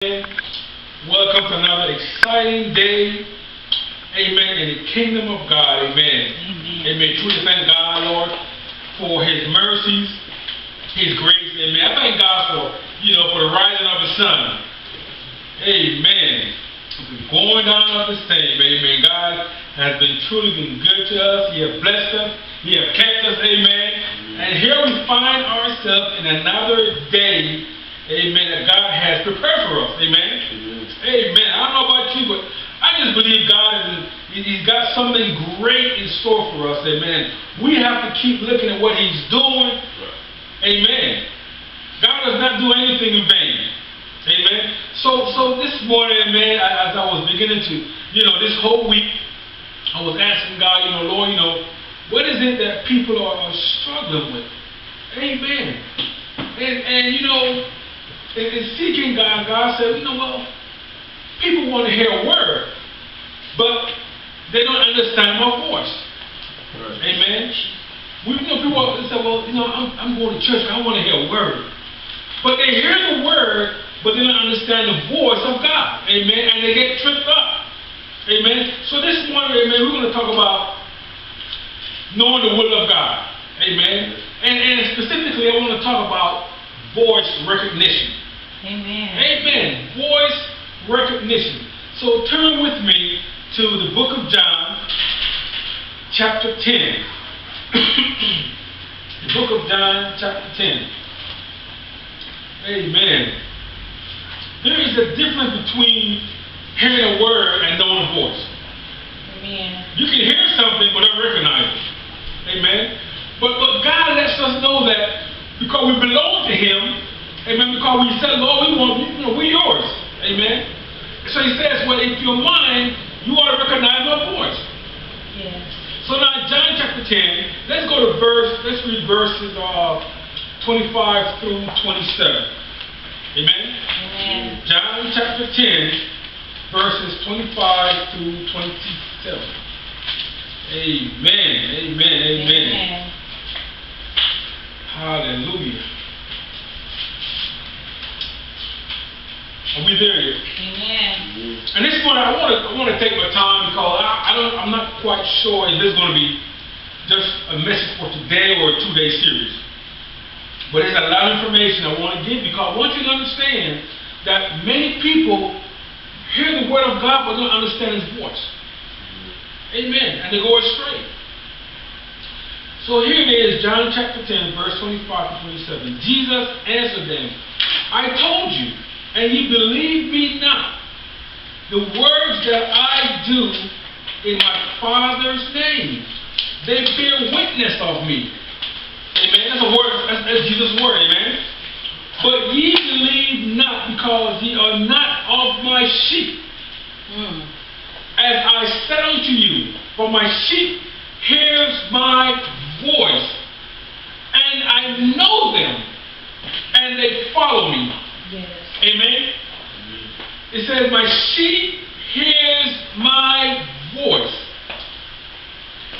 Welcome to another exciting day, amen, in the kingdom of God, amen. Amen. Truly thank God, Lord, for His mercies, His grace, amen. I thank God for the rising of the sun, amen. Going down of the same, amen. God has truly been good to us. He has blessed us. He has kept us, amen. And here we find ourselves in another day, amen, that God has prepared for us. Amen. Amen. I don't know about you, but I just believe God He's got something great in store for us. Amen. We have to keep looking at what He's doing. Amen. God does not do anything in vain. Amen. So this morning, amen, as I was beginning to, this whole week, I was asking God, Lord, what is it that people are struggling with? Amen. And in seeking God, God said, people want to hear a word, but they don't understand my voice. Right. Amen. People say, I'm going to church, I want to hear a word. But they hear the word, but they don't understand the voice of God. Amen. And they get tripped up. Amen. So this morning, amen, we're going to talk about knowing the will of God. Amen. And specifically, I want to talk about voice recognition. Amen. Amen. Voice recognition. So turn with me to the book of John, chapter 10. The book of John, chapter 10. Amen. There is a difference between hearing a word and knowing a voice. Amen. You can hear something but not recognize it. Amen. But God lets us know that because we belong to Him, amen, because we said, Lord, we're yours. Amen. So He says, well, if you're mine, you ought to recognize my voice. Yes. So now John chapter 10, let's read verses 25 through 27. Amen? Amen. John chapter 10, verses 25 through 27. Amen. Amen. Amen. Amen. Hallelujah. Are we there yet? Amen. And this morning I want to take my time because I'm not quite sure if this is going to be just a message for today or a 2-day series. But there's a lot of information I want to give because I want you to understand that many people hear the word of God but don't understand His voice. Amen. And they go astray. So here it is, John chapter 10, verse 25 to 27. Jesus answered them, I told you, and ye believe me not. The words that I do in my Father's name, they bear witness of me. Amen. That's a word. That's Jesus' word. Amen. But ye believe not, because ye are not of my sheep. As I said unto you, for my sheep hears my voice, and I know them, and they follow me. Yes. Amen. It says, my sheep hears my voice.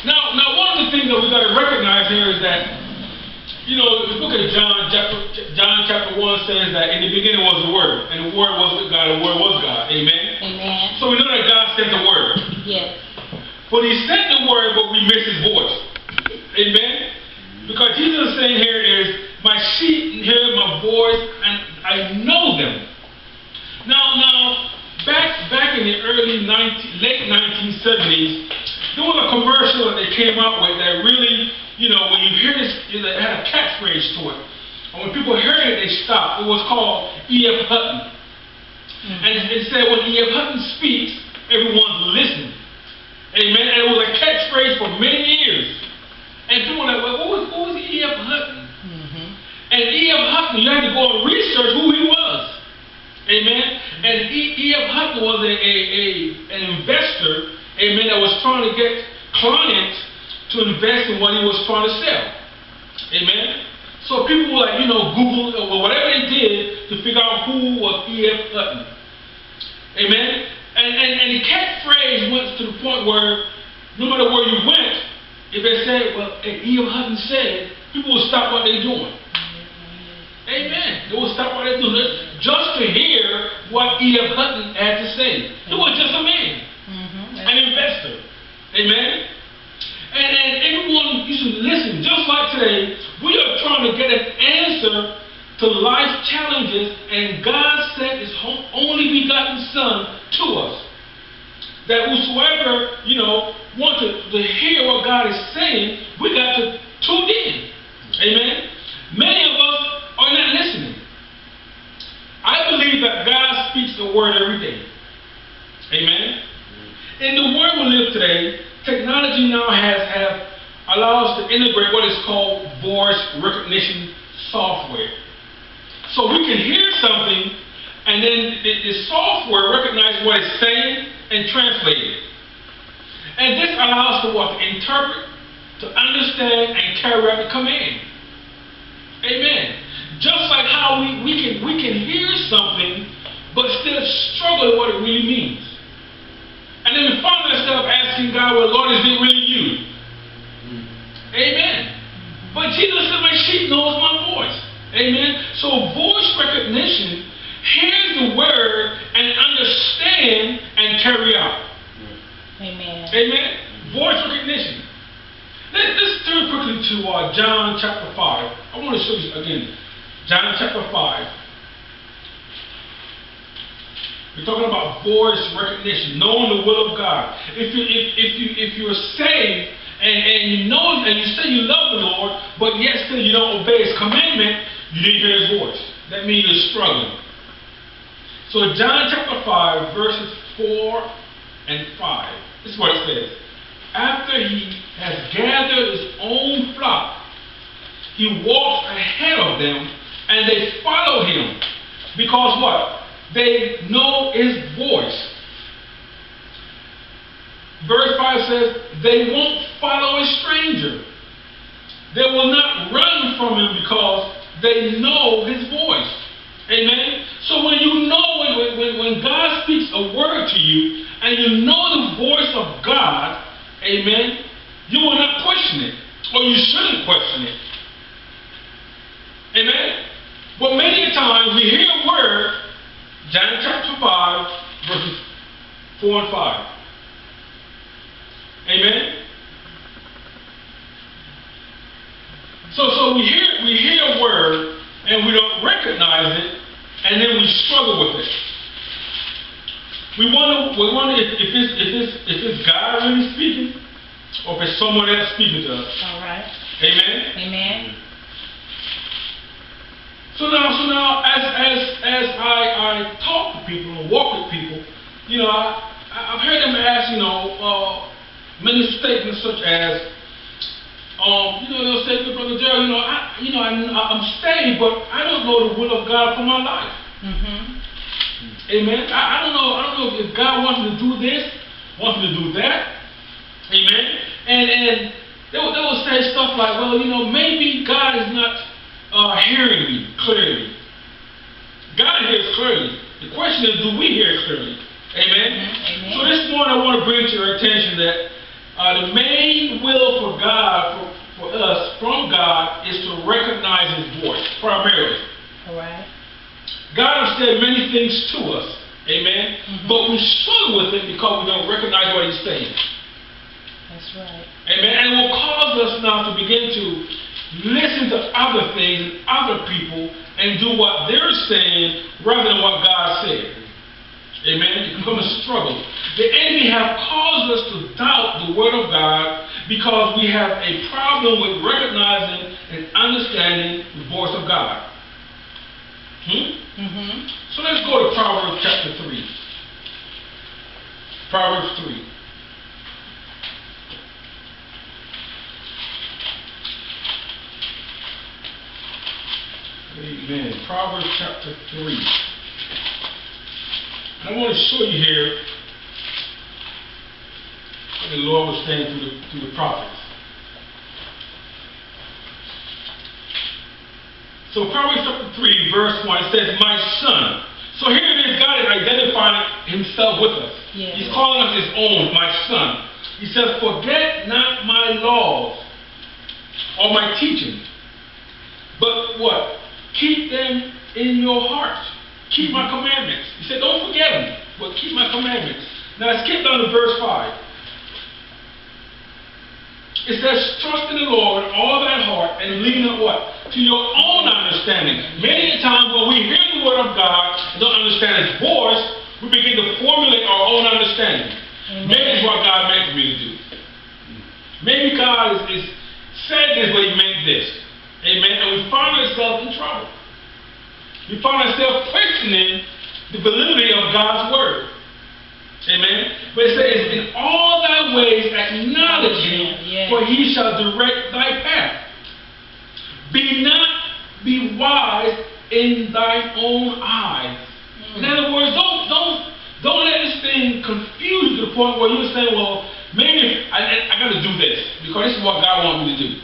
Now one of the things that we got to recognize here is that, the book of John chapter 1 says that in the beginning was the Word, and the Word was with God, and the Word was God. Amen? Amen. So we know that God sent the Word. Yes. But He sent the Word, but we miss His voice. Amen? Because Jesus is saying here is, my sheep hear my voice, and I know them. Now, back in the late 1970s, there was a commercial that they came out with that really, when you hear this, it had a catchphrase to it. And when people heard it, they stopped. It was called E.F. Hutton. And it said, when E.F. Hutton speaks, everyone listens. Amen. And it was a catchphrase for many years. And people were like, well, who was E.F. Hutton? And E.F. Hutton, you had to go and research who he was. Amen. And E.F. Hutton was an investor, amen, that was trying to get clients to invest in what he was trying to sell. Amen. So people were like, Google or whatever they did to figure out who was E.F. Hutton. Amen. And the catchphrase went to the point where no matter where you went, if they said, well, E.F. Hutton said, people would stop what they're doing. Amen. They will stop what they do just to hear what E.F. Hutton had to say. He was just a man, an investor. Amen. And everyone used to listen. Just like today, we are trying to get an answer to life challenges, and God sent His only begotten Son to us. That whosoever, want to hear what God is saying, we got to tune in. Amen. Many of us are not listening. I believe that God speaks the word every day. Amen. In the world we live today, technology now have allowed us to integrate what is called voice recognition software. So we can hear something, and then the software recognizes what it's saying and translate it. And this allows us to what? To interpret, to understand, and carry out the command. Amen. Just like how we can hear something, but still struggle with what it really means. And then we find ourselves asking God, well, Lord, is it really you? Amen. But Jesus said, my sheep knows my voice. Amen. So voice recognition hears the word and understand and carry out. Amen. Amen. Voice recognition. Let's turn quickly to John chapter 5. I want to show you again. John chapter 5. We're talking about voice recognition, knowing the will of God. If you're saved and you know and you say you love the Lord, but yet still you don't obey His commandment, you didn't hear His voice. That means you're struggling. So John chapter 5, verses 4 and 5. This is what it says. After He has gathered His own flock, He walks ahead of them, and they follow Him. Because what? They know His voice. Verse 5 says, they won't follow a stranger. They will not run from Him because they know His voice. Amen? So when you know, when God speaks a word to you, and you know the voice of God, amen, you will not question it. Or you shouldn't question it. Amen? But many times we hear a word, John chapter 5, verses 4 and 5. Amen? So we hear a word and we don't recognize it, and then we struggle with it. We wonder if it's God really speaking, or if it's someone else speaking to us. All right. Amen? Amen. So now, as I talk to people and walk with people, I've heard them ask, many statements such as, they'll say to Brother Gerald, I'm saved, but I don't know the will of God for my life. Amen. I don't know if God wants me to do this, wants me to do that. Amen. And they will say stuff like, well, maybe God is not hearing me clearly. God hears clearly. The question is, do we hear clearly? Amen. Amen. So this morning I want to bring to your attention that the main will for God, for us, from God, is to recognize His voice, primarily. All right. God has said many things to us, amen, but we struggle with it because we don't recognize what He's saying. That's right. Amen. And it will cause us now to begin to listen to other things and other people and do what they're saying rather than what God said. Amen. It becomes a struggle. The enemy have caused us to doubt the Word of God because we have a problem with recognizing and understanding the voice of God. So let's go to Proverbs chapter 3. Proverbs 3. Amen. Proverbs chapter 3. I want to show you here what the Lord was saying through the prophets. So Proverbs chapter 3, verse 1, it says, my son. So here it is, God is identifying Himself with us. Yes. He's calling us His own, my son. He says, forget not my laws or my teaching, but what? keep them in your heart. Keep my commandments. He said, don't forget them, but keep my commandments. Now skip down to verse 5. It says, trust in the Lord with all thy heart and lean on what? To your own understanding. Many times when we hear the word of God and don't understand his voice, we begin to formulate our own understanding. Maybe it's what God meant for me to do. Maybe God is said this, but he meant this. Amen. And we find ourselves in trouble. We find ourselves questioning the validity of God's word. Amen. But it says, in all thy ways acknowledge him, for he shall direct thy path. Be wise in thine own eyes. In other words, don't let this thing confuse you to the point where you're saying, well, maybe I got to do this because this is what God wants me to do.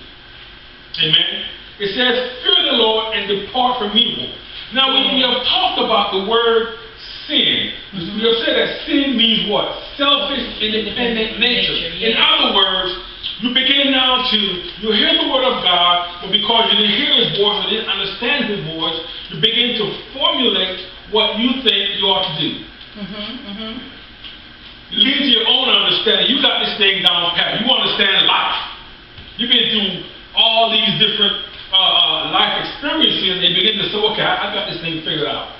Amen. It says, fear the Lord and depart from evil. Now, we have talked about the word sin. We have said that sin means what? Selfish, independent nature. In other words, you begin now to, you hear the word of God, but because you didn't hear his voice or didn't understand his voice, you begin to formulate what you think you ought to do. You lead to your own understanding. You got this thing down pat. You understand life. You've been through all these different life experiences, and you begin to say, okay, I got this thing figured out.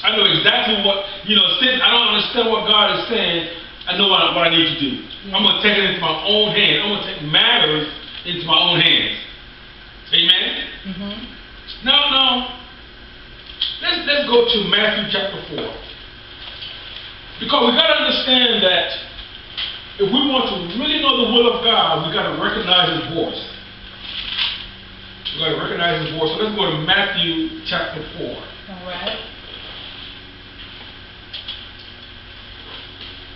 I know exactly what, since I don't understand what God is saying, I know what I need to do. I'm going to take it into my own hands. I'm going to take matters into my own hands. Amen? Now, let's go to Matthew chapter 4. Because we got to understand that if we want to really know the will of God, we got to recognize his voice. We got to recognize his voice. So let's go to Matthew chapter 4. All right.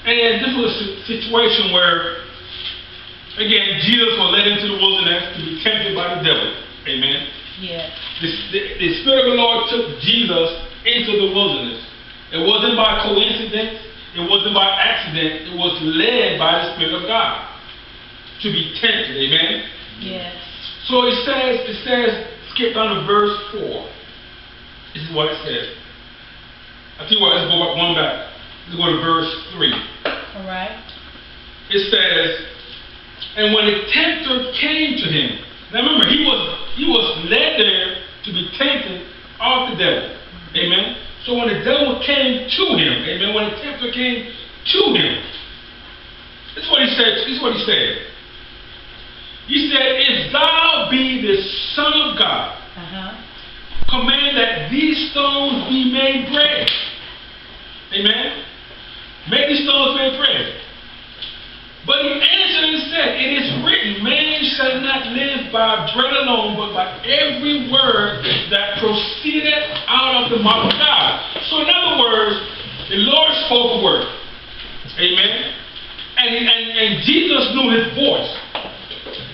And this was a situation where, again, Jesus was led into the wilderness to be tempted by the devil. Amen? Yes. The Spirit of the Lord took Jesus into the wilderness. It wasn't by coincidence. It wasn't by accident. It was led by the Spirit of God to be tempted. Amen? Yes. So it says, skip down to verse 4. This is what it says. I tell you what, let's go one back. Let's go to verse 3. All right. It says, and when the tempter came to him, now remember, he was led there to be tempted of the devil. Amen. So when the devil came to him, amen, when the tempter came to him, this is what he said. This is what he said. He said, if thou be the Son of God, command that these stones be made bread. Amen. Make these stones made bread. But he answered and said, it is written, man shall not live by bread alone, but by every word that proceedeth out of the mouth of God. So in other words, the Lord spoke a word. Amen. And Jesus knew his voice.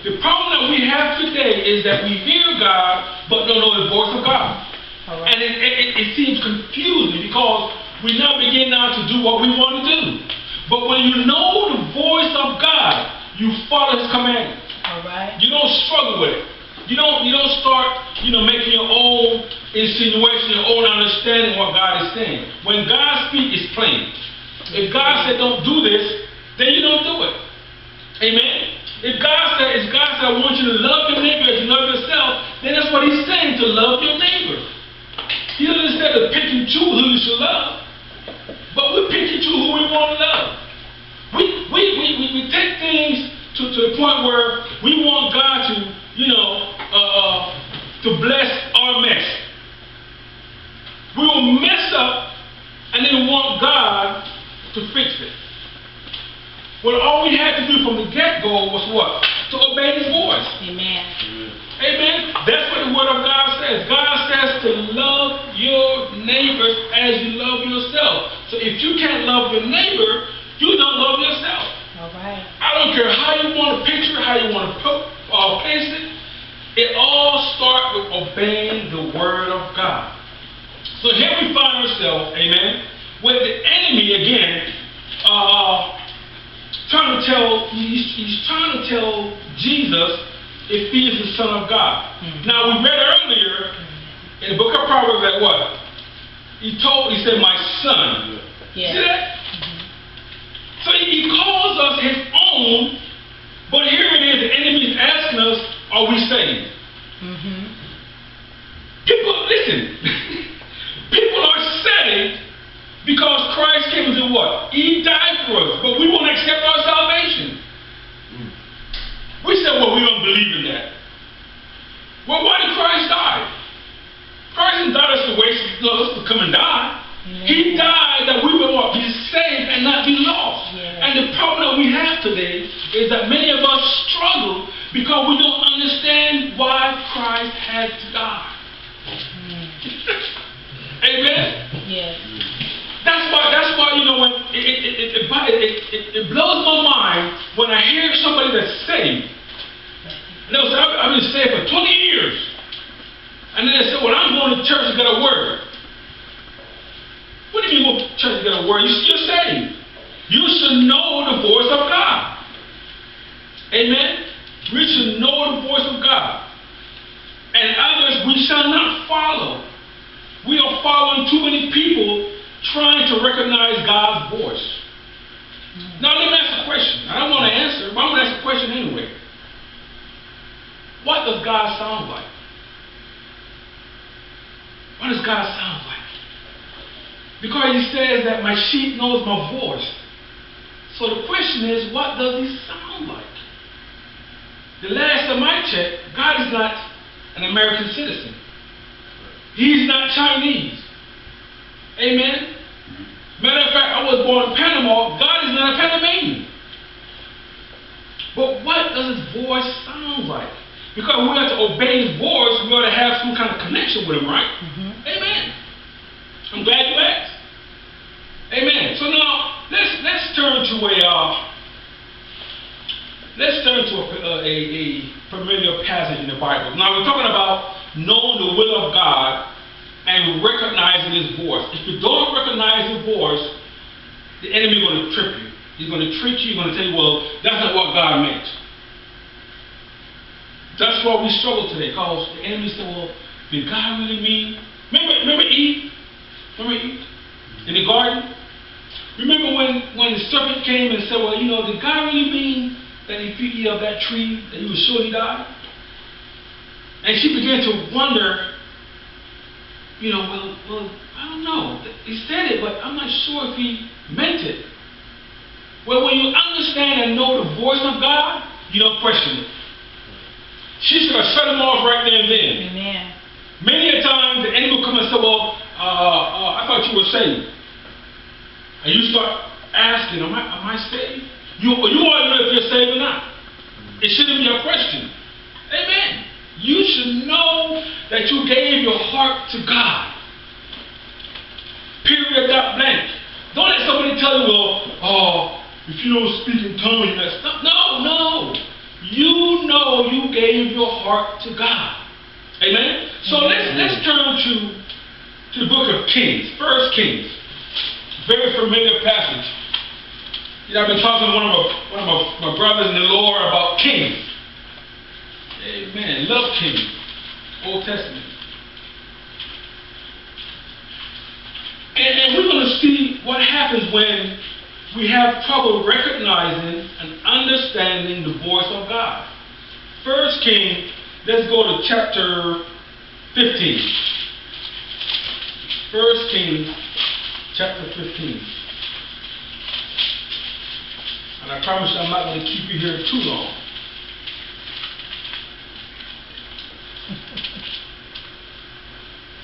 The problem that we have today is that we hear God, but don't know the voice of God. Right. And it seems confusing because we now begin now to do what we want to do. But when you know the voice of God, you follow his commandments. All right. You don't struggle with it. You don't start, making your own insinuation, your own understanding what God is saying. When God speaks, it's plain. If God said don't do this, then you don't do it. Amen? If God said I want you to love your neighbor as you love yourself, then that's what he's saying, to love your neighbor. He doesn't say to pick and choose who you should love. But we pick and choose who we want to love. We take things to the point where we want God to bless our mess. We will mess up and then want God to fix it. When all we had to do from the get-go was what? To obey his voice. Amen. Amen. That's what the word of God says. God says to love your neighbors as you love yourself. So if you can't love your neighbor, you don't love yourself. All right. I don't care how you want to picture, how you want to place it. It all starts with obeying the word of God. So here we find ourselves, amen, with the enemy again, he's trying to tell Jesus if he is the Son of God. Now we read earlier In the book of Proverbs, that what? He said, my son. Yes. See that? So he calls us his own, but here it is, the enemy is asking us, are we saved? People, listen, people are saved because Christ came and did what? He died for us, but we won't accept our salvation. We said, well, we don't believe in that. Well, why did Christ die? Christ didn't die us to waste us to come and die. He died that we would what? Be saved and not be lost. And the problem that we have today is that many of us struggle because we don't understand why Christ had to die. Amen? Yes. That's why you know, when it blows my mind when I hear somebody that's saved. And they'll say, I've been saved for 20 years. And then they say, well, I'm going to church to get a word. What do you mean go to church to get a word? You're saved. You should know the voice of God. Amen? We should know the voice of God. And others we shall not follow. We are following too many people trying to recognize God's voice. Now let me ask a question. I don't want to answer, but I'm going to ask a question anyway. What does God sound like? What does God sound like? Because he says that my sheep knows my voice. So the question is, what does he sound like? The last time I checked, God is not an American citizen. He's not Chinese. Amen? Matter of fact, I was born in Panama. God is not a Panamanian. But what does his voice sound like? Because we have to obey his voice, we ought to have some kind of connection with him, right? Amen. I'm glad you asked. Amen. So now let's turn to a familiar passage in the Bible. Now we're talking about knowing the will of God and recognizing his voice. If you don't recognize his voice, the enemy is going to trip you. He's going to trick you. He's going to tell you, well, that's not what God meant. That's why we struggle today, because the enemy said, well, did God really mean? Remember Eve? Remember Eve? In the garden? Remember when the serpent came and said, well, you know, did God really mean that if you eat of that tree, that you would surely die? And she began to wonder, you know, well, I don't know. He said it, but I'm not sure if he meant it. Well, when you understand and know the voice of God, you don't question it. She should have shut him off right there and then. Amen. Many a time the enemy will come and say, well, I thought you were saved. And you start asking, am I saved? You want to know if you're saved or not. It shouldn't be a question. Amen. You should know that you gave your heart to God. Period, dot blank. Don't let somebody tell you, well, if you don't speak in tongues, that's not. No. You know you gave your heart to God. Amen? So let's turn to the book of Kings, 1 Kings. Very familiar passage. You know, I've been talking to one of my brothers in the Lord about kings. Amen. Love kings. Old Testament. And we're going to see what happens when we have trouble recognizing and understanding the voice of God. 1 Kings, let's go to chapter 15. 1 Kings, chapter 15. And I promise you I'm not going to keep you here too long.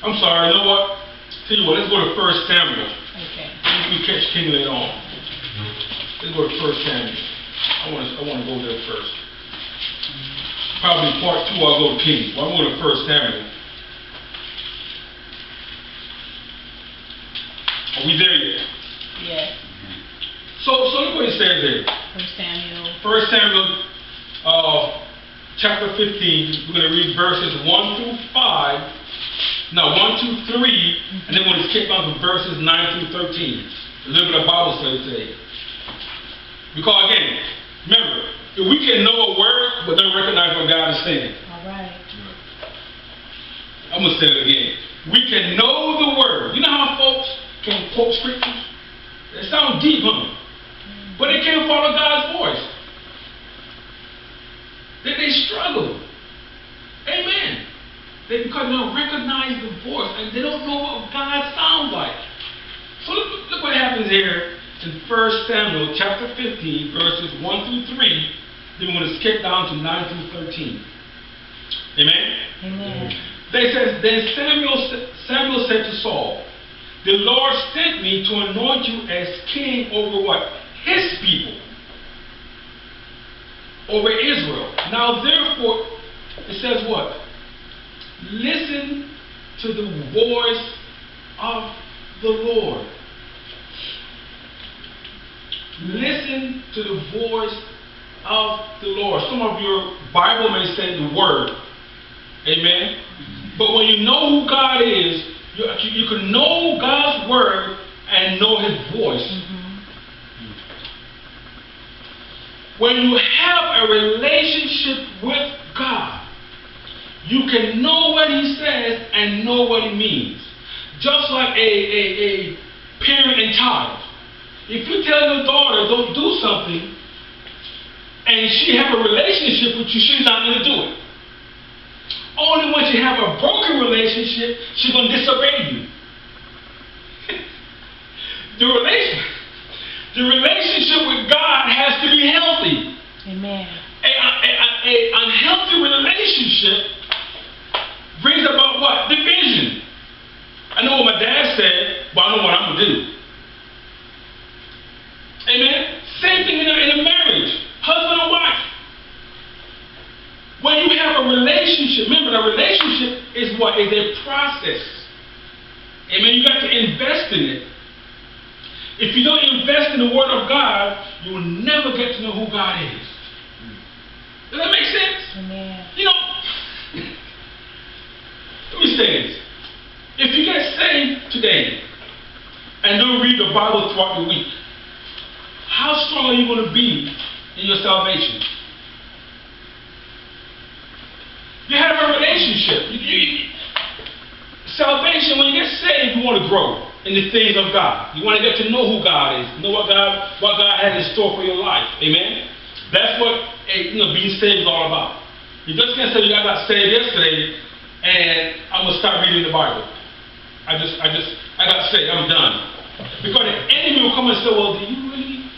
I'm sorry, you know what? Tell you what, let's go to 1 Samuel. Okay. We catch King later on. Let's go to 1 Samuel. I want to go there first. Probably part 2 I'll go to King. But I'm going to 1 Samuel. Are we there yet? Yes. So look what it says there. 1 Samuel. 1 Samuel chapter 15. We're going to read verses 1 through 5. No, 1, 2, 3. And then we're going to skip on to verses 9 through 13. A little bit of Bible study today. Because again, remember, if we can know a word but don't recognize what God is saying. All right. I'm going to say it again. We can know the word. You know how folks can quote scriptures? It sounds deep, huh? But they can't follow God's voice. They struggle. Amen. Because they don't recognize the voice and they don't know what God sounds like. So look what happens here in 1 Samuel chapter 15, verses 1 through 3. Then we're going to skip down to 9 through 13. Amen? Amen. They says, then Samuel said to Saul, the Lord sent me to anoint you as king over what? His people. Over Israel. Now therefore, it says what? Listen to the voice of the Lord. Listen to the voice of the Lord. Some of your Bible may say the word. Amen. But when you know who God is, you can know God's word and know his voice. When you have a relationship with God, you can know what he says and know what he means. Just like a parent and child. If you tell your daughter don't do something and she have a relationship with you, she's not going to do it. Only when you have a broken relationship, she's going to disobey you. The relationship with God has to be healthy. Amen. An unhealthy relationship brings about what? Division. I know what my dad said, but I know what I'm going to do. Amen? Same thing in a marriage. Husband and wife. When you have a relationship, remember the relationship is what? Is a process. Amen? You got to invest in it. If you don't invest in the Word of God, you will never get to know who God is. Does that make sense? Amen. You know, let me say this. If you get saved today and don't read the Bible throughout the week, how strong are you going to be in your salvation? You have a relationship. Salvation, when you get saved, you want to grow in the things of God. You want to get to know who God is, know what God has in store for your life. Amen? That's what being saved is all about. You just can't say I got saved yesterday and I'm going to start reading the Bible. I got saved, I'm done. Because the enemy will come and say, well, you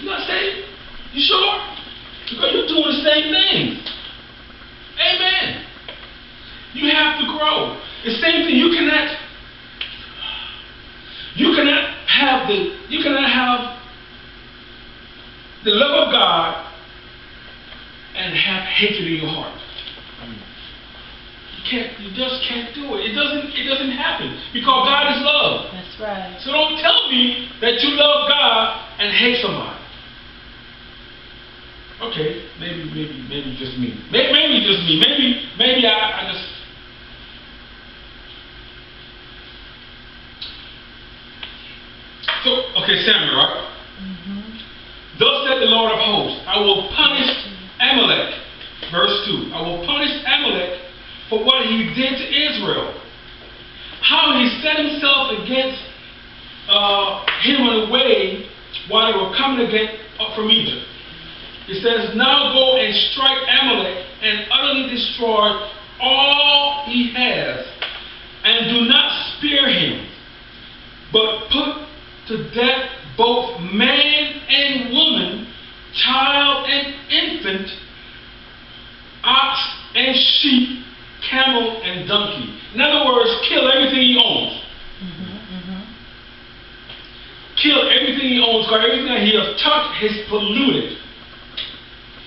not saved? You sure? Because you're doing the same thing. Amen. You have to grow. The same thing, you cannot have the love of God and have hatred in your heart. You just can't do it. It doesn't happen because God is love. That's right. So don't tell me that you love God and hate somebody. Okay, maybe just me. Maybe just me. Maybe I just. So, okay, Samuel, right? Thus said the Lord of hosts, I will punish Amalek. Verse 2. I will punish Amalek for what he did to Israel. How he set himself against him in a way while they were coming up from Egypt. It says, now go and strike Amalek and utterly destroy all he has, and do not spare him, but put to death both man and woman, child and infant, ox and sheep, camel and donkey. In other words, kill everything he owns. Kill everything he owns, because everything that he has touched is polluted.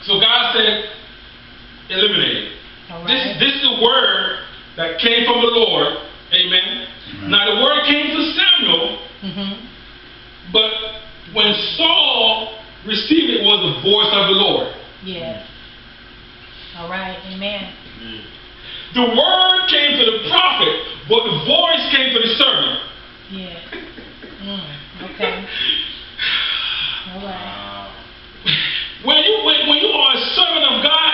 So God said, eliminate it. Right. This is the word that came from the Lord. Amen. Now the word came to Samuel, but when Saul received it, was the voice of the Lord. Yes. All right. Amen. The word came to the prophet, but the voice came to the servant. Yes. Okay. All right. When you are a servant of God,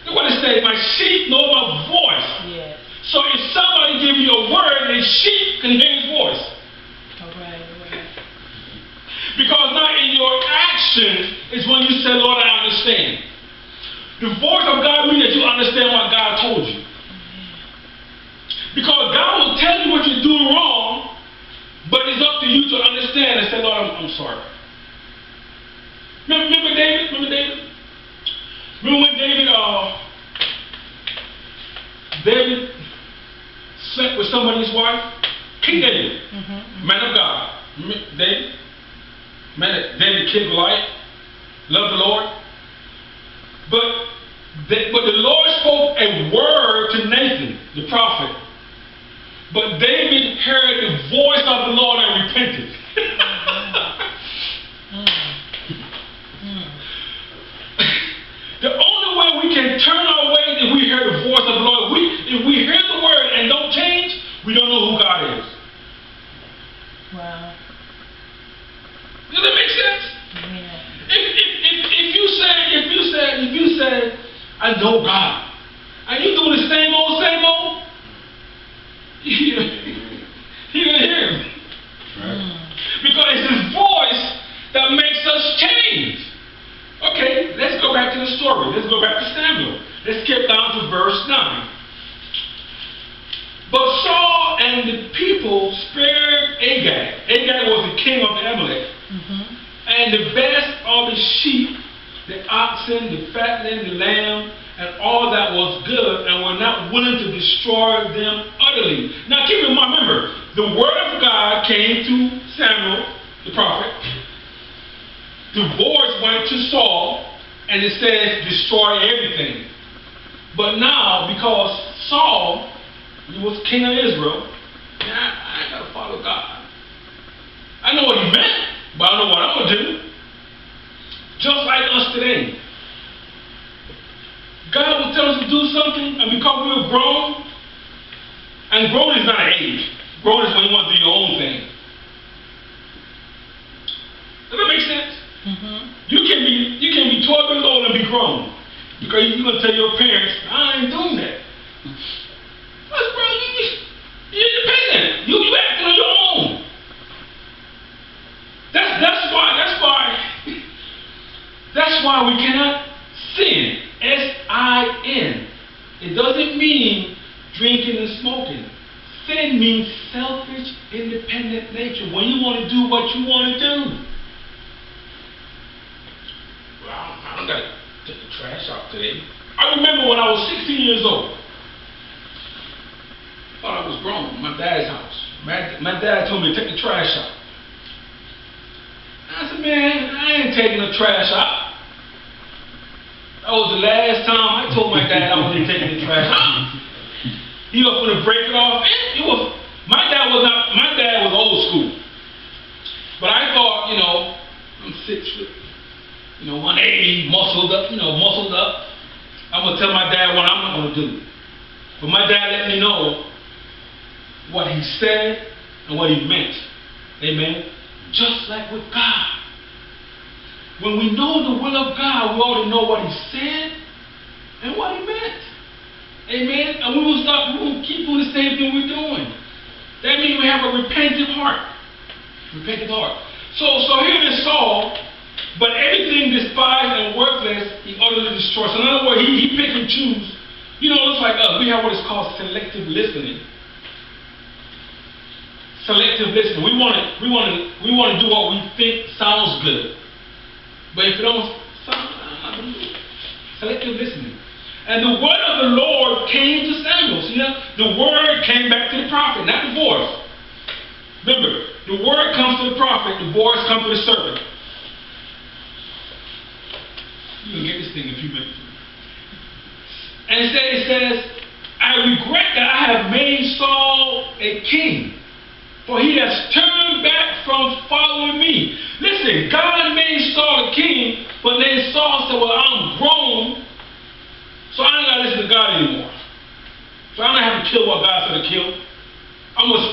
look what it says, my sheep know my voice. Yes. So if somebody give you a word, the sheep can hear his voice. All right. Because now in your actions is when you say, Lord, I understand. The voice of God means that you understand what God told you. Because God will tell you what you're doing wrong, but it's up to you to understand and say, Lord, I'm sorry. Remember David? Remember when David slept with somebody's wife? King David, man of God. David killed Goliath, loved the Lord. But the Lord spoke a word to Nathan, the prophet. But David heard the voice of the Lord and repented. The only way we can turn our way is if we hear the voice of the Lord. If we hear the word and don't change, we don't know who God is. Wow. Does that make sense? Yeah. If you say, I know God, and you doing the same old, you didn't hear him. Right. Because it's his voice that makes us change. Okay, let's go back to the story. Let's go back to Samuel. Let's skip down to verse 9. But Saul and the people spared Agag. Agag was the king of Amalek. And the best of the sheep, the oxen, the fatling, the lamb, and all that was good, and were not willing to destroy them utterly. Now keep in mind, remember, the word of God came to Samuel, the prophet. The voice went to Saul, and it says, destroy everything. But now, because Saul, he was king of Israel, I ain't got to follow God. I know what he meant, but I know what I'm going to do. Just like us today. God will tell us to do something, and because we are grown, and grown is not an age. Grown is when you want to do your own thing. Does that make sense? You can be 12 years old and be grown. Because you're going to tell your parents, I ain't doing that. That's bro, you're independent. You acting on your own. That's why we cannot sin. S-I-N. It doesn't mean drinking and smoking. Sin means selfish, independent nature. When you want to do what you want to do. Well, I don't got to take the trash out today. I remember when I was 16 years old. I thought I was grown. My dad's house. My dad told me to take the trash out. I said, man, I ain't taking the trash out. That was the last time I told my dad I wasn't taking the trash out. He was going to break it off. My dad was old school. But I thought, I'm 6 foot, 180, muscled up. I'm going to tell my dad what I'm not going to do. But my dad let me know what he said and what he meant. Amen. Just like with God. When we know the will of God, we ought to know what he said and what he meant. Amen. And we will keep doing the same thing we're doing. That means we have a repentant heart. Repentant heart. So here is Saul, but everything despised and worthless, he utterly destroys. So in other words, he pick and choose. It's like us. We have what is called selective listening. Selective listening. We want to do what we think sounds good. But if it don't sound, I'm not going to do it. Selective listening. And the word of the Lord came to Samuel. See that? The word came back to the prophet, not the voice. Remember, the word comes to the prophet, the voice comes to the servant. You're going to get this thing in a few minutes. And it says, I regret that I have made Saul a king, for he has turned back from following me. Listen, God made Saul a king, but then Saul said, well, I'm grown, so I don't got to listen to God anymore. So I don't have to kill what God said to kill. I'm going to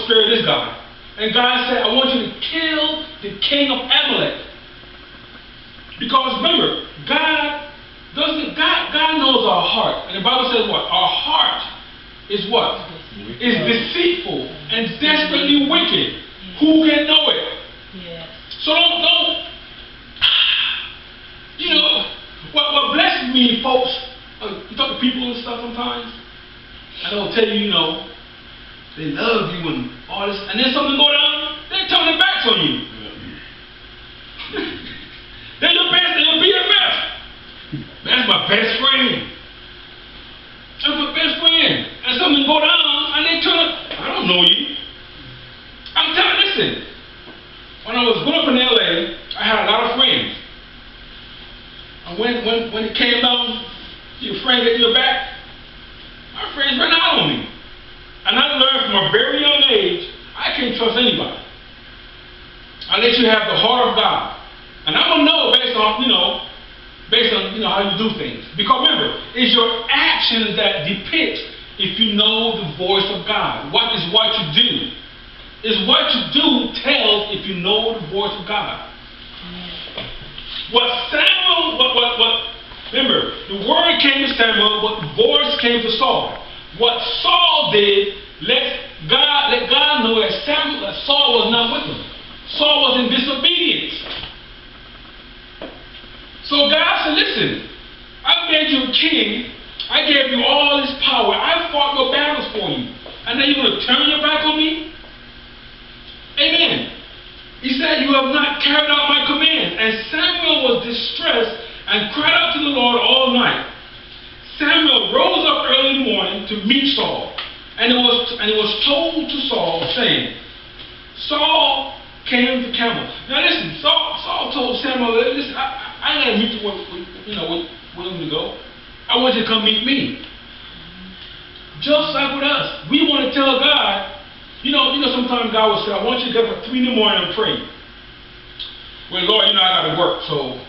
spare this guy. And God said, I want you to kill the king of Amalek. Because remember, God knows our heart. And the Bible says what? Our heart is what? Is deceitful and desperately wicked. Who can know it? Yes. So don't, you know, what blesses me, folks, you talk to people and stuff sometimes, and they'll tell you, you know, they love you and all this, and then something go down, they turn their backs on you. They're your best, they're your BFF. That's my best friend. That's my best friend. And something go down, and they turn up, I don't know you. I'm telling you, listen. When I was growing up in LA, I had a lot of friends. And when it came down, your friend getting your back, my friends ran out on me. And I learned from a very young age, I can't trust anybody unless you have the heart of God. And I'm gonna know based on how you do things. Because remember, it's your actions that depict if you know the voice of God. What is what you do? Is what you do tells if you know the voice of God. What remember, the word came to Samuel, but the voice came to Saul. What Saul did, let God know that Saul was not with him. Saul was in disobedience. So God said, listen, I made you a king. I gave you all this power. I fought your battles for you. And then you're going to turn your back on me? Amen. He said, you have not carried out my command. And Samuel was distressed and cried out to the Lord all night. Samuel rose up early in the morning to meet Saul. And it was told to Saul, saying, Saul came to Carmel. Now listen, Saul told Samuel, listen, I ain't got to meet you where you go. I want you to come meet me. Just like with us. We want to tell God, you know, sometimes God will say, I want you to get up at 3 in the morning and pray. Well, Lord, I got to work, so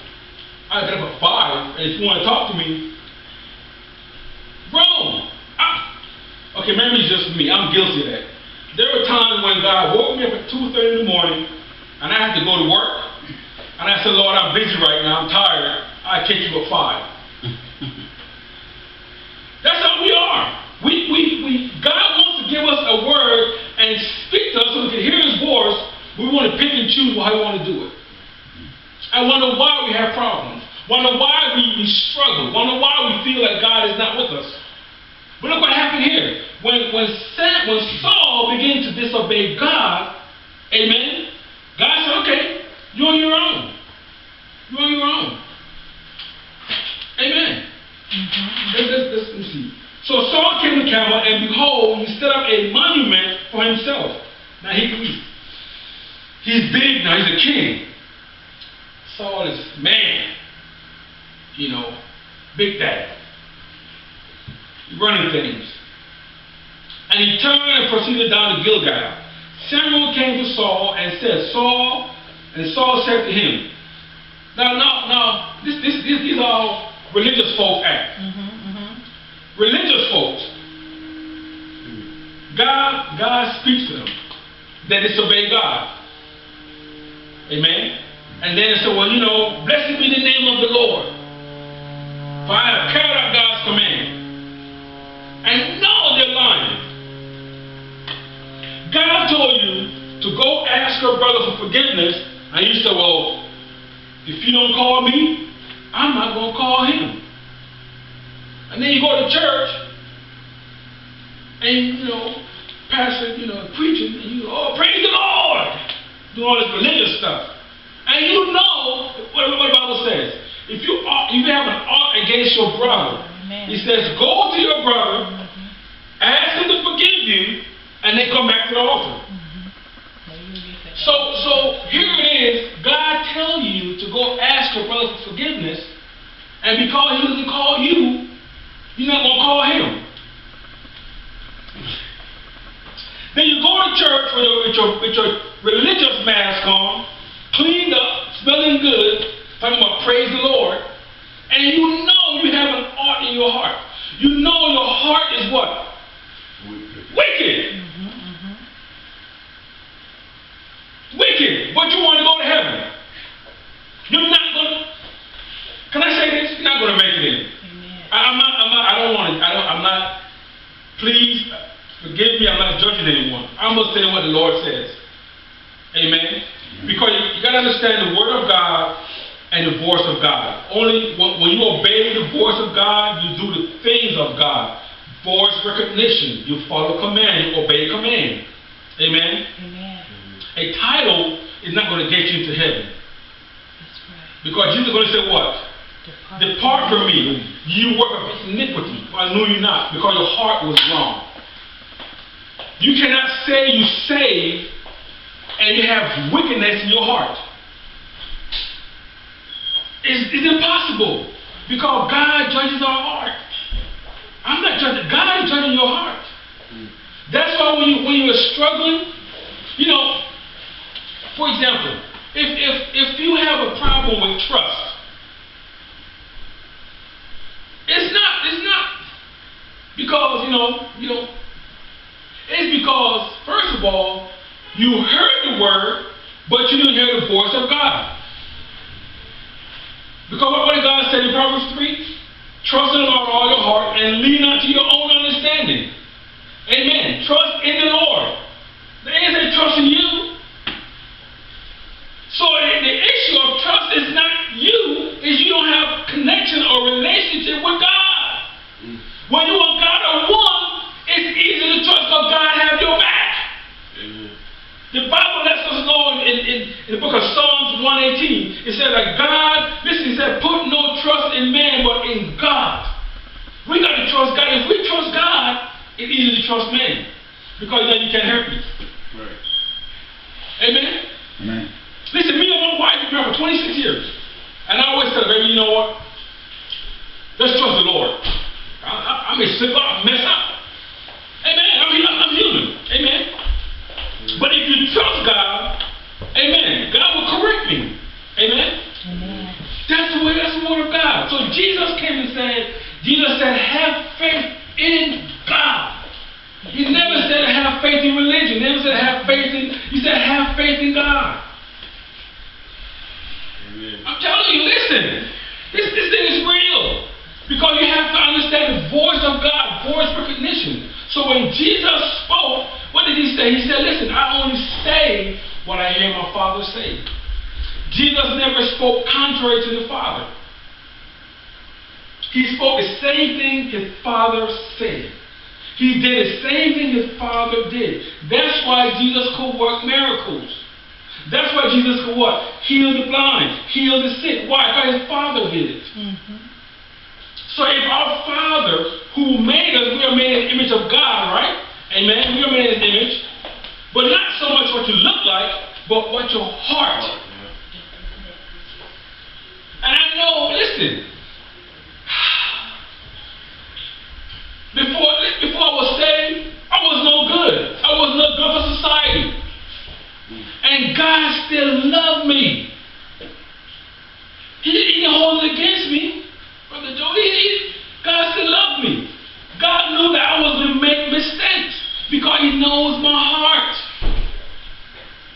I get up at 5, and if you want to talk to me, wrong. Okay, maybe it's just me. I'm guilty of that. There were times when God woke me up at 2:30 in the morning, and I had to go to work, and I said, Lord, I'm busy right now. I'm tired. I'll catch you at 5. That's how we are. God wants to give us a word and speak to us so we can hear His voice, but we want to pick and choose how we want to do it. I wonder why we have problems. Wonder why we struggle. Wonder why we feel like God is not with us. But look what happened here. When Saul began to disobey God, amen, God said, okay, you're on your own. You're on your own. Amen. Let me see. So Saul came to Carmel, and behold, he set up a monument for himself. Now he's big now, he's a king. Saul is man, big daddy. Running things. And he turned and proceeded down to Gilgal. Samuel came to Saul and said, Saul, and Saul said to him, now, these are all religious folk act. Religious folks, God speaks to them. They disobey God. Amen. And then they say, well, blessed be the name of the Lord, for I have carried out God's command. And no, they're lying. God told you to go ask your brother for forgiveness, and you say, well, if you don't call me, I'm not going to call him. And then you go to church, and pastor, preaching, and you praise the Lord, do all this religious stuff. And you know what the Bible says. If you have an ought against your brother, He says, go to your brother, ask him to forgive you, and then come back to the altar. So here it is, God tells you to go ask your brother for forgiveness, and because He doesn't call you, you're not going to call him. Then you go to church with your religious mask on, cleaned up, smelling good, talking about praise the Lord, and you know you have an ought in your heart. You know your heart is what? Wicked. Wicked. But you want to go to heaven. You're not going to. Can I say this? You're not going to make it in. I'm not. Please, Lord says. Amen. Because you got to understand the word of God and the voice of God. Only when you obey the voice of God, you do the things of God. Voice recognition. You follow command. You obey command. Amen. Amen. A title is not going to get you into heaven. That's right. Because Jesus is going to say what? Depart from me, you work of iniquity. I knew you not, because your heart was wrong. You cannot say you saved and you have wickedness in your heart. It's impossible, because God judges our heart. I'm not judging. God is judging your heart. That's why when you are struggling, you know, for example, if you have a problem with trust, it's not because, it's because, first of all, you heard the word, but you didn't hear the voice of God. Because what did God say in Proverbs 3? Trust in the Lord with all your heart and lean not to your own understanding. Amen. Trust in the Lord. They ain't say trust in you. So the issue of trust is not you, is you don't have connection or relationship with God. When you and God are one, it's easy to trust because God have your back. The Bible lets us know in the book of Psalms 118, it says that God, listen, it said, put no trust in man but in God. We got to trust God. If we trust God, it's easy to trust man. Because then you can't hurt me. Right. Amen? Amen. Listen, me and my wife have been married for 26 years. And I always tell her, baby, you know what? Let's trust the Lord. I may slip up, mess up. Amen. I'm human. Amen. But if you trust God, amen, God will correct me. Amen. Amen. That's the word of God. So Jesus came and said, have faith in God. He never said have faith in religion. He never said have faith in, he said have faith in God. Amen. I'm telling you, listen, this thing is real. Because you have to understand the voice of God, voice recognition. So when Jesus spoke, what did he say? He said, listen, I only say what I hear my Father say. Jesus never spoke contrary to the Father. He spoke the same thing his Father said. He did the same thing his Father did. That's why Jesus could work miracles. That's why Jesus could what? Heal the blind, heal the sick. Why? Because his Father did it. Mm-hmm. So if our Father who made us, we are made in the image of God, right? Amen? We are made in his image. But not so much what you look like, but what your heart. And I know, listen, before I was saved, I was no good. I was no good for society. And God still loved me. He didn't hold it against me. Brother Joe, God still loved me. God knew that I was going to make mistakes because he knows my heart.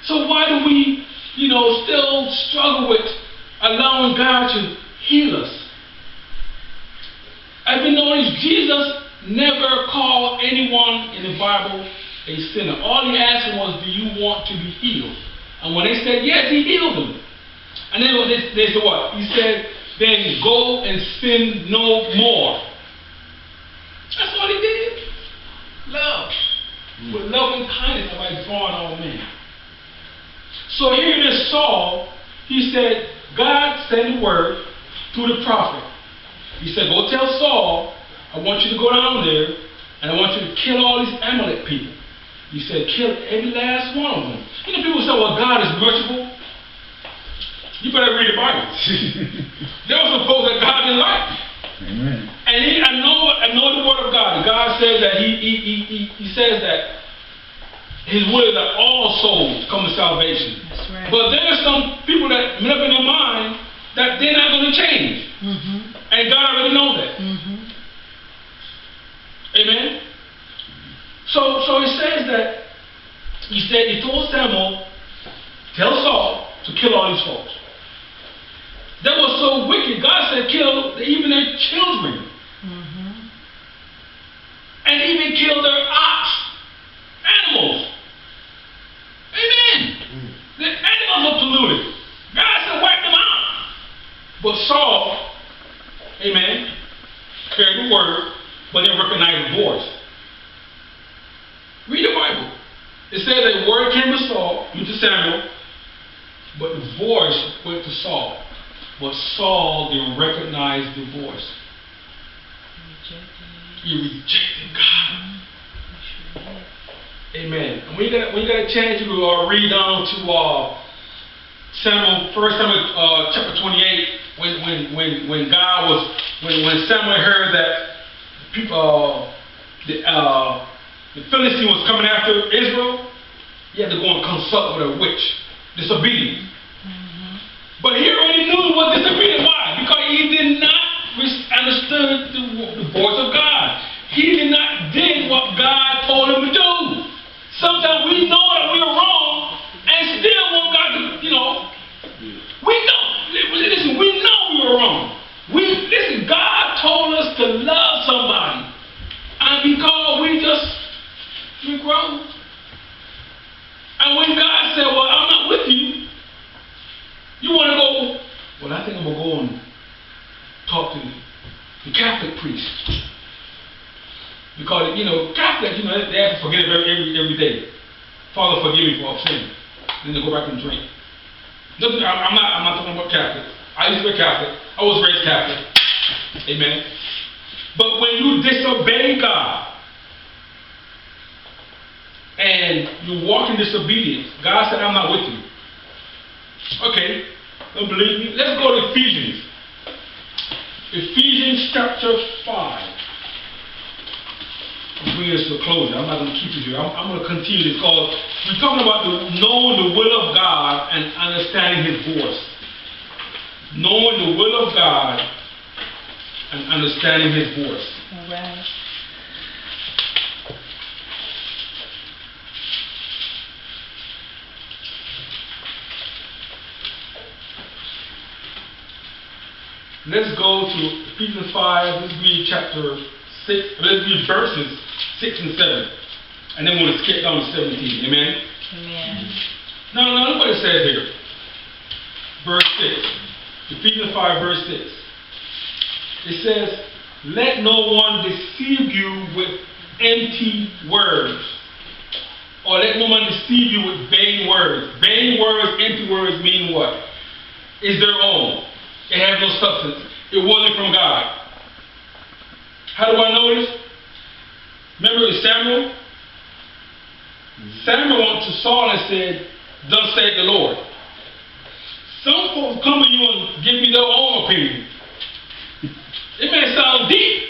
So why do we, still struggle with allowing God to heal us? Have you noticed Jesus never called anyone in the Bible a sinner? All he asked them was, do you want to be healed? And when they said yes, he healed them. And then they said what? He said, then go and sin no more. That's what he did. Love. With love and kindness have I drawn all men. So here in this Saul, he said, God sent the word through the prophet. He said, go tell Saul, I want you to go down there, and I want you to kill all these Amalek people. He said, kill every last one of them. People say, well, God is merciful. You better read the Bible. They were supposed that God didn't like. Amen. And I know the word of God. God says that he says that his will is that all souls come to salvation. That's right. But there are some people that made up in their mind that they're not going to change. Mm-hmm. And God already knows that. Mm-hmm. Amen. So it says that he told Samuel, tell Saul to kill all these folks. They were so wicked, God said kill even their children. Mm-hmm. And even kill their ox, animals. Samuel, but the voice went to Saul. But Saul didn't recognize the voice. He rejected God. Amen. And when you got a chance, you will read down to Samuel, 1 Samuel chapter 28, when God was, when Samuel heard that people, the Philistine was coming after Israel, he had to go and consult with a witch, disobedient. But he already knew he was disobedient. Why? Because he did not understand the voice of God. He did not did what God told him to do. Sometimes we know that we are wrong and still want God to, we know. Listen, we know we are wrong. Listen, God told us to love somebody. And because we grow. And when God said, well, I'm not with you, you want to go, well, I think I'm going to go and talk to the Catholic priest. Because, Catholics, they have to forgive every day. Father, forgive me for sin. Then they go back and drink. Listen, I'm not talking about Catholics. I used to be Catholic. I was raised Catholic. Amen. But when you disobey God and you walk in disobedience, God said, I'm not with you. Okay, don't believe me? Let's go to Ephesians. Ephesians chapter 5. I'm bringing this to a close. I'm not going to keep you here. I'm going to continue this because we're talking about knowing the will of God and understanding His voice. Knowing the will of God and understanding His voice. All right. Let's go to Ephesians 5. Let's read chapter 6. Let's read verses 6 and 7. And then we'll skip down to 17. Amen? Amen. Now look what it says here. Verse 6. Ephesians 5, verse 6. It says, let no one deceive you with empty words. Or let no one deceive you with vain words. Vain words, empty words mean what? It's their own. It has no substance. It wasn't from God. How do I know this? Remember Samuel? Samuel went to Saul and said, thus saith the Lord. Some folks come to you and give you their own opinion. It may sound deep,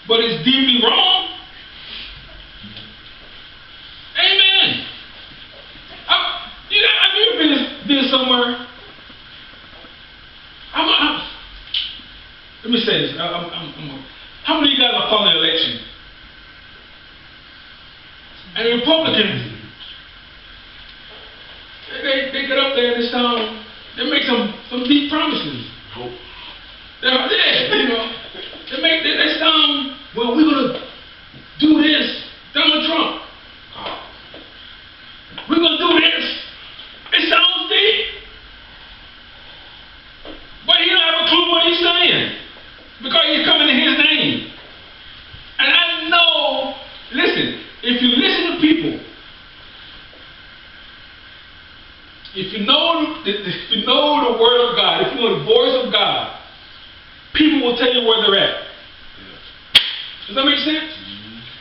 but it's deeply wrong. Amen. Have you ever been somewhere? Let me say this. How many of you guys are following the election? And the Republicans, they get up there and they make some deep promises. They sound, well, we're going to do this. Donald Trump. We're going to do this. It sounds deep. But he don't have a clue what he's saying. Because he's coming in his name. And I know, listen, if you listen to people, if you know the word of God, if you know the voice of God, people will tell you where they're at. Does that make sense?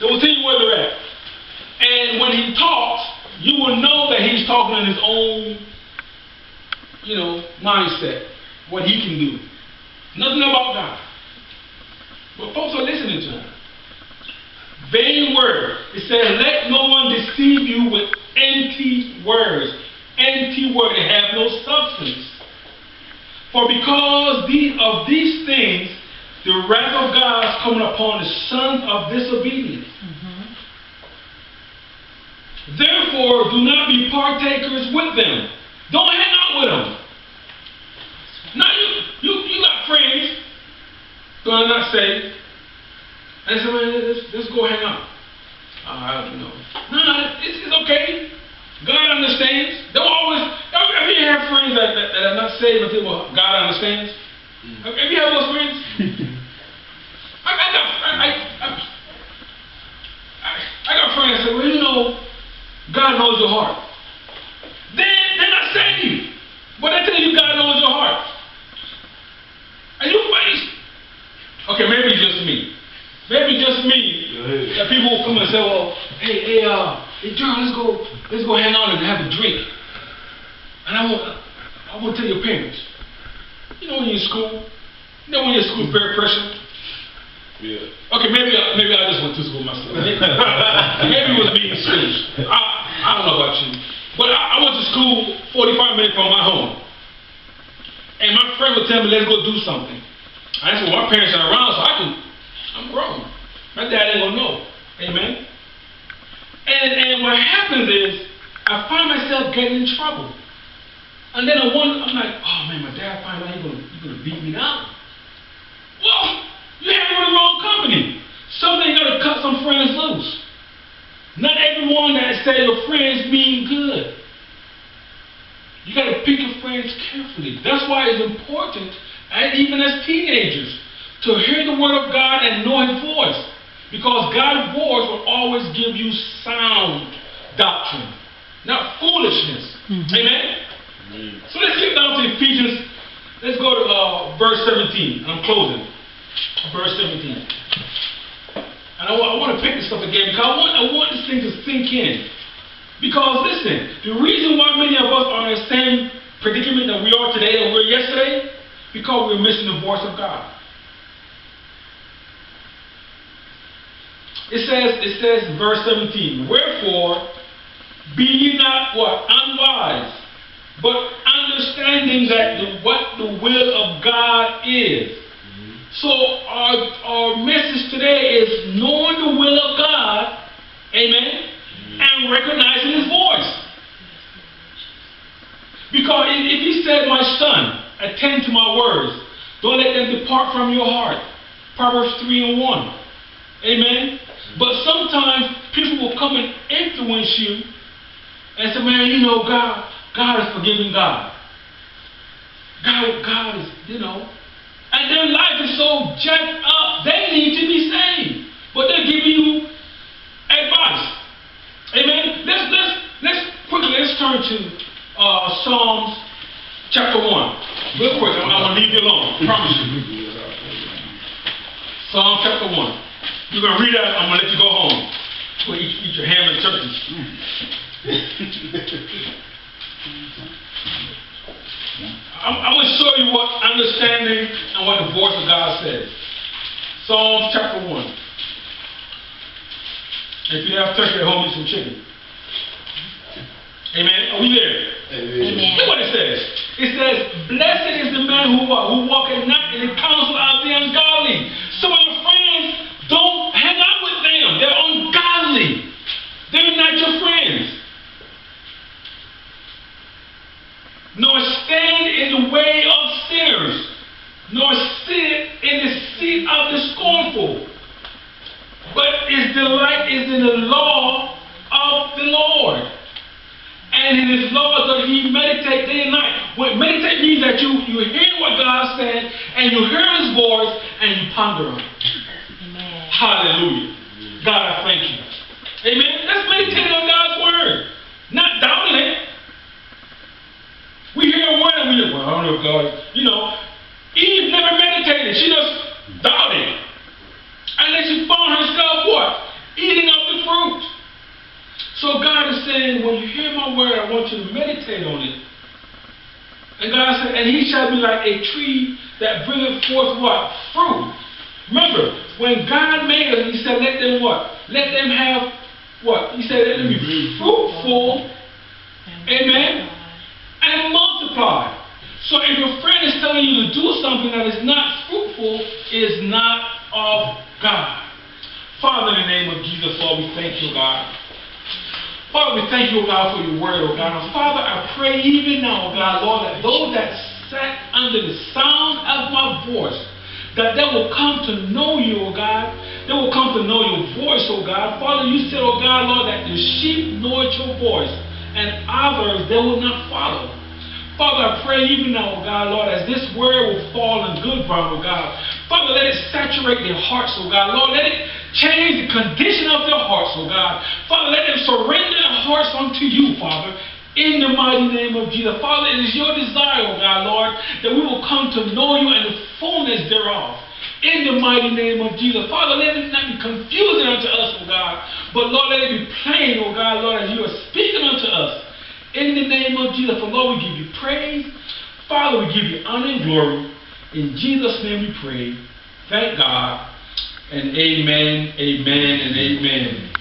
They will tell you where they're at. And when he talks, you will know that he's talking in his own, mindset, what he can do. Nothing about God. But folks are listening to him. Vain word. It says, let no one deceive you with empty words. Empty word. They have no substance. For because of these things, the wrath of God is coming upon the sons of disobedience. Therefore, do not be partakers with them. Don't hang out with them. Now you got friends who are not saved. And say, man, let's go hang out. No, it's okay. God understands. They'll always. Have you had friends that are not saved and say, well, God understands? Have you had those friends? I got friends that say, well, God knows your heart. go hang out and have a drink. And I won't tell your parents. You know when you're in school? You know when you're in school, peer pressure? Yeah. Okay, maybe I just went to school myself. Maybe it was me in school. I don't know about you. But I went to school 45 minutes from my home. And my friend would tell me, let's go do something. I said, well, my parents are around, so I'm grown. My dad ain't gonna know. Amen? And what happens is, I find myself getting in trouble. And then I'm like, oh man, my dad find out he's gonna beat me now. Well, you hang with the wrong company. Something you gotta cut some friends loose. Not everyone that say your friends mean good. You gotta pick your friends carefully. That's why it's important, and even as teenagers, to hear the word of God and know His voice. Because God's voice will always give you sound doctrine, not foolishness. Mm-hmm. Amen? So let's get down to Ephesians. Let's go to verse 17. And I'm closing. Verse 17. And I want to pick this up again because I want this thing to sink in. Because listen, the reason why many of us are in the same predicament that we are today or we were yesterday, because we're missing the voice of God. It says verse 17, wherefore be ye not what? Unwise, but understanding that what the will of God is. So our message today is knowing the will of God, amen, and recognizing His voice. Because if He said, my son, attend to my words, don't let them depart from your heart. Proverbs 3:1. Amen. But sometimes people will come and influence you and say, man, you know, God is forgiving God. God is, you know. And their life is so jacked up, they need to be saved. But they're giving you advice. Amen. Let's turn to Psalms chapter 1. Real quick, I'm going to leave you alone. I promise you. Psalm chapter 1. You're going to read that, I'm going to let you go home. Go eat your ham and turkey. I'm going to show you what understanding and what the voice of God says. Psalms chapter 1. If you have turkey at home, eat some chicken. Amen. Are we there? Amen. Look what it says. It says, blessed is the man who walketh not in the counsel of the ungodly. Some of your friends, don't hang out with them. They're ungodly. They're not your friends. Nor stand in the way of sinners, nor sit in the seat of the scornful. But his delight is in the law of the Lord. And in his law does he meditate day and night. What meditate means that you hear what God said, and you hear His voice, and you ponder on it. Amen. Hallelujah. God, I thank you. Amen. Let's meditate on God's word, not doubting it. We hear a word and we say, well, I don't know if God, you know. Eve never meditated. She just doubted. And then she found herself what? Eating of the fruit. So God is saying, when you hear my word, I want you to meditate on it. And God said, and he shall be like a tree that bringeth forth what? Fruit. Remember, when God made us, he said, let them what? Let them have what? He said, let them be fruitful. Amen. And multiply. So if your friend is telling you to do something that is not fruitful, it is not of God. Father, in the name of Jesus, Lord, we thank you, God. Father, we thank you, God, for your word, oh God. Now, Father, I pray even now, oh God, Lord, that those that sat under the sound of my voice, that they will come to know you, oh God. They will come to know your voice, oh God. Father, you said, oh God, Lord, that the sheep know your voice, and others they will not follow. Father, I pray even now, oh God, Lord, as this word will fall in good ground, oh God. Father, let it saturate their hearts, oh God. Lord, let it change the condition of their hearts, oh God. Father, let them surrender their hearts unto you, Father, in the mighty name of Jesus. Father, it is your desire, oh God, Lord, that we will come to know you and the fullness thereof. In the mighty name of Jesus. Father, let it not be confusing unto us, oh God. But Lord, let it be plain, oh God, Lord, as you are speaking unto us. In the name of Jesus. For Lord, we give you praise. Father, we give you honor and glory. In Jesus' name we pray. Thank God. And amen, amen, and amen.